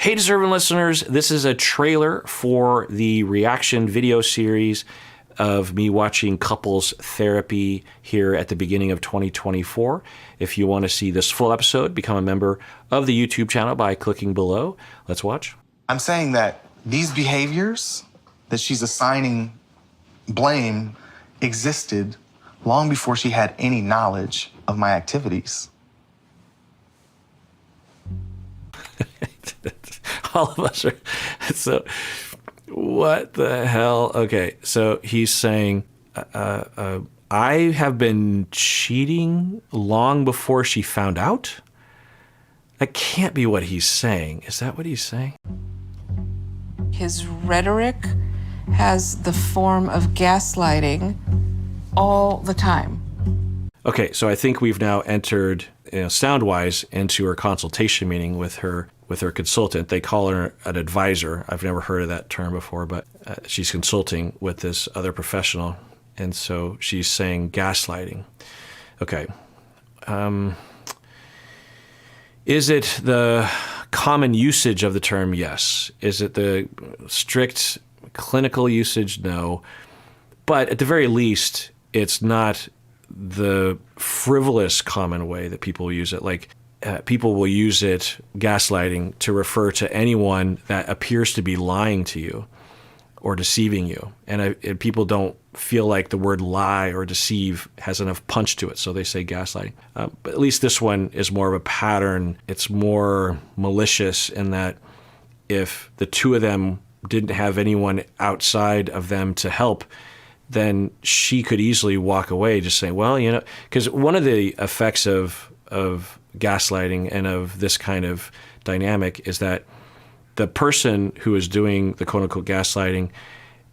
Hey, deserving listeners, this is a trailer for the reaction video series of me watching couples therapy here at the beginning of 2024. If you want to see this full episode, become a member of the YouTube channel by clicking below. Let's watch. I'm saying that these behaviors that she's assigning blame existed long before she had any knowledge of my activities. All of us are. So, what the hell? Okay, so he's saying, I have been cheating long before she found out? That can't be what he's saying. Is that what he's saying? His rhetoric has the form of gaslighting all the time. Okay, so I think we've now entered, sound-wise, into her consultation meeting with her consultant. They call her an advisor. I've never heard of that term before, but she's consulting with this other professional, and so she's saying gaslighting. Okay. Is it the common usage of the term? Yes. Is it the strict clinical usage? No. But at the very least, it's not the frivolous common way that people use it. Like, people will use it, gaslighting, to refer to anyone that appears to be lying to you or deceiving you. And people don't feel like the word lie or deceive has enough punch to it, so they say gaslighting. But at least this one is more of a pattern. It's more malicious in that if the two of them didn't have anyone outside of them to help, then she could easily walk away just saying, well, because one of the effects of gaslighting and of this kind of dynamic is that the person who is doing the quote-unquote gaslighting,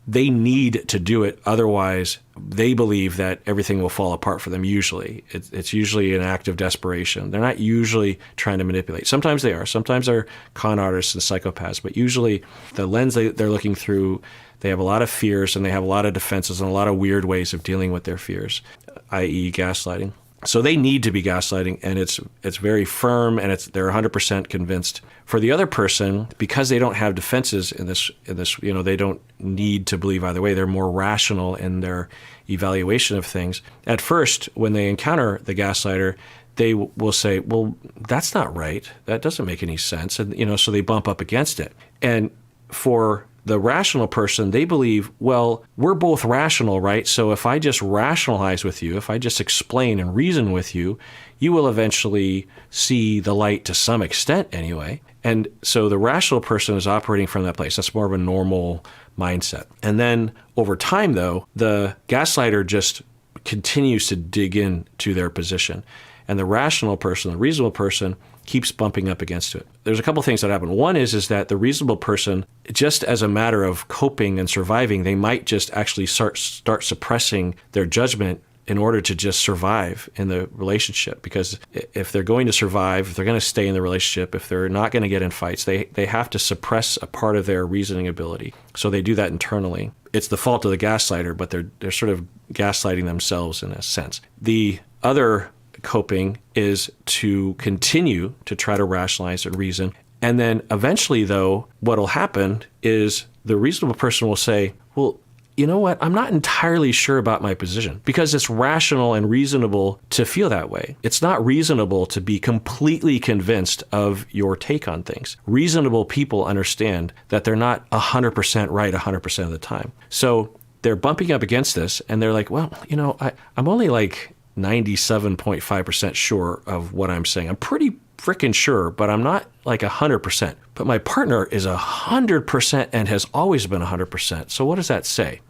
they need to do it. Otherwise, they believe that everything will fall apart for them usually. It's usually an act of desperation. They're not usually trying to manipulate. Sometimes they are. Sometimes they're con artists and psychopaths. But usually the lens they're looking through, they have a lot of fears and they have a lot of defenses and a lot of weird ways of dealing with their fears, i.e. gaslighting. So they need to be gaslighting, and it's very firm, and they're 100% convinced. For the other person, because they don't have defenses in this, they don't need to believe either way. They're more rational in their evaluation of things. At first, when they encounter the gaslighter, they will say, well, that's not right. That doesn't make any sense. And, so they bump up against it. And for the rational person, they believe, well, we're both rational, right? So if I just rationalize with you, if I just explain and reason with you, you will eventually see the light to some extent anyway. And so the rational person is operating from that place. That's more of a normal mindset. And then over time, though, the gaslighter just continues to dig into their position. And the rational person, the reasonable person, keeps bumping up against it. There's a couple things that happen. One is that the reasonable person, just as a matter of coping and surviving, they might just actually start suppressing their judgment in order to just survive in the relationship. Because if they're going to survive, if they're going to stay in the relationship, if they're not going to get in fights, they have to suppress a part of their reasoning ability. So they do that internally. It's the fault of the gaslighter, but they're sort of gaslighting themselves in a sense. The other coping is to continue to try to rationalize and reason. And then eventually, though, what'll happen is the reasonable person will say, well, you know what? I'm not entirely sure about my position, because it's rational and reasonable to feel that way. It's not reasonable to be completely convinced of your take on things. Reasonable people understand that they're not 100% right 100% of the time. So they're bumping up against this and they're like, well, I'm only like 97.5% sure of what I'm saying. I'm pretty freaking sure, but I'm not like 100%. But my partner is 100% and has always been 100%. So what does that say?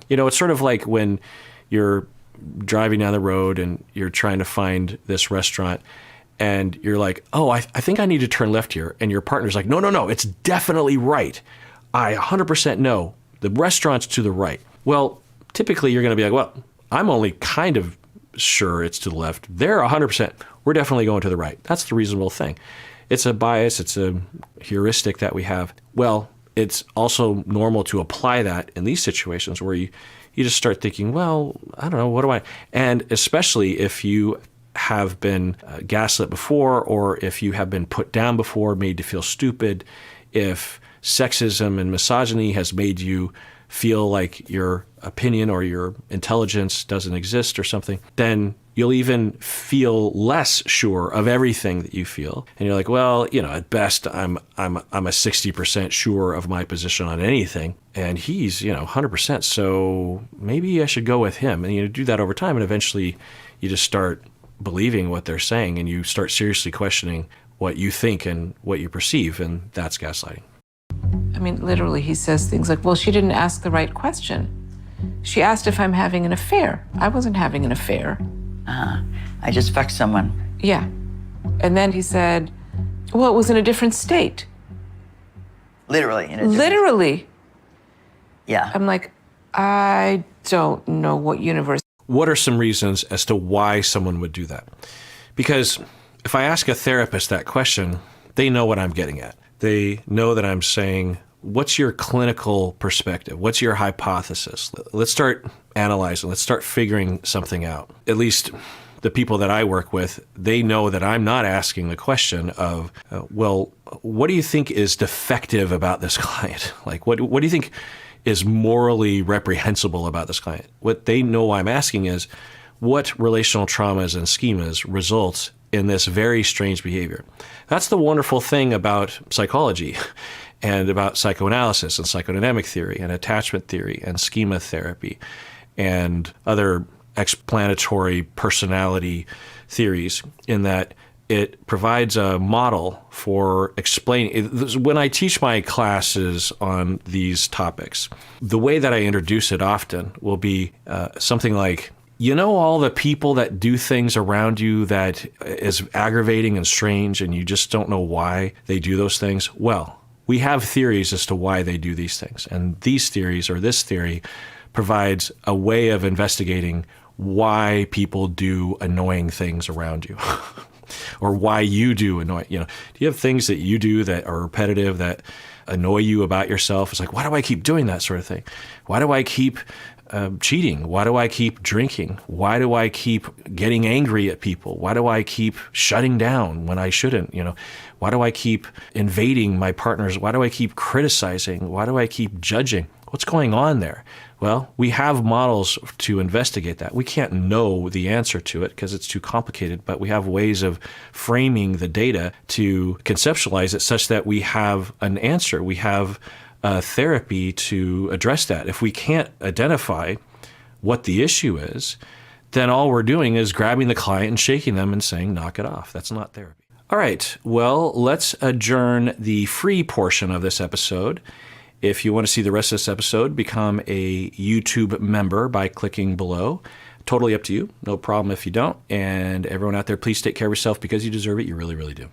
It's sort of like when you're driving down the road and you're trying to find this restaurant and you're like, oh, I think I need to turn left here. And your partner's like, no, it's definitely right. I 100% know the restaurant's to the right. Well, typically you're going to be like, well, I'm only kind of sure it's to the left. They're 100%. We're definitely going to the right. That's the reasonable thing. It's a bias. It's a heuristic that we have. Well, it's also normal to apply that in these situations where you just start thinking, well, I don't know, what do I? And especially if you have been gaslit before, or if you have been put down before, made to feel stupid, If sexism and misogyny has made you feel like your opinion or your intelligence doesn't exist or something, then you'll even feel less sure of everything that you feel. And you're like, well, at best, I'm a 60% sure of my position on anything. And he's, 100%. So maybe I should go with him. And you do that over time. And eventually you just start believing what they're saying and you start seriously questioning what you think and what you perceive. And that's gaslighting. I mean, literally, he says things like, well, she didn't ask the right question. She asked if I'm having an affair. I wasn't having an affair. I just fucked someone. Yeah. And then he said, well, it was in a different state. Literally. Literally. Yeah. I'm like, I don't know what universe. What are some reasons as to why someone would do that? Because if I ask a therapist that question, they know what I'm getting at. They know that I'm saying, what's your clinical perspective? What's your hypothesis? Let's start analyzing. Let's start figuring something out. At least the people that I work with, they know that I'm not asking the question of, well, what do you think is defective about this client? Like, what do you think is morally reprehensible about this client? What they know I'm asking is, what relational traumas and schemas result in this very strange behavior? That's the wonderful thing about psychology and about psychoanalysis and psychodynamic theory and attachment theory and schema therapy and other explanatory personality theories, in that it provides a model for explaining. When I teach my classes on these topics, the way that I introduce it often will be something like, all the people that do things around you that is aggravating and strange and you just don't know why they do those things? Well, we have theories as to why they do these things. And these theories, or this theory, provides a way of investigating why people do annoying things around you. Or why you do annoy. Do you have things that you do that are repetitive, that annoy you about yourself? It's like, why do I keep doing that sort of thing? Why do I keep cheating? Why do I keep drinking? Why do I keep getting angry at people? Why do I keep shutting down when I shouldn't? Why do I keep invading my partners? Why do I keep criticizing? Why do I keep judging? What's going on there? Well, we have models to investigate that. We can't know the answer to it because it's too complicated, but we have ways of framing the data to conceptualize it such that we have an answer. We have therapy to address that. If we can't identify what the issue is, then all we're doing is grabbing the client and shaking them and saying, knock it off. That's not therapy. All right, well, let's adjourn the free portion of this episode. If you want to see the rest of this episode, become a YouTube member by clicking below. Totally up to you. No problem if you don't. And everyone out there, please take care of yourself because you deserve it. You really, really do.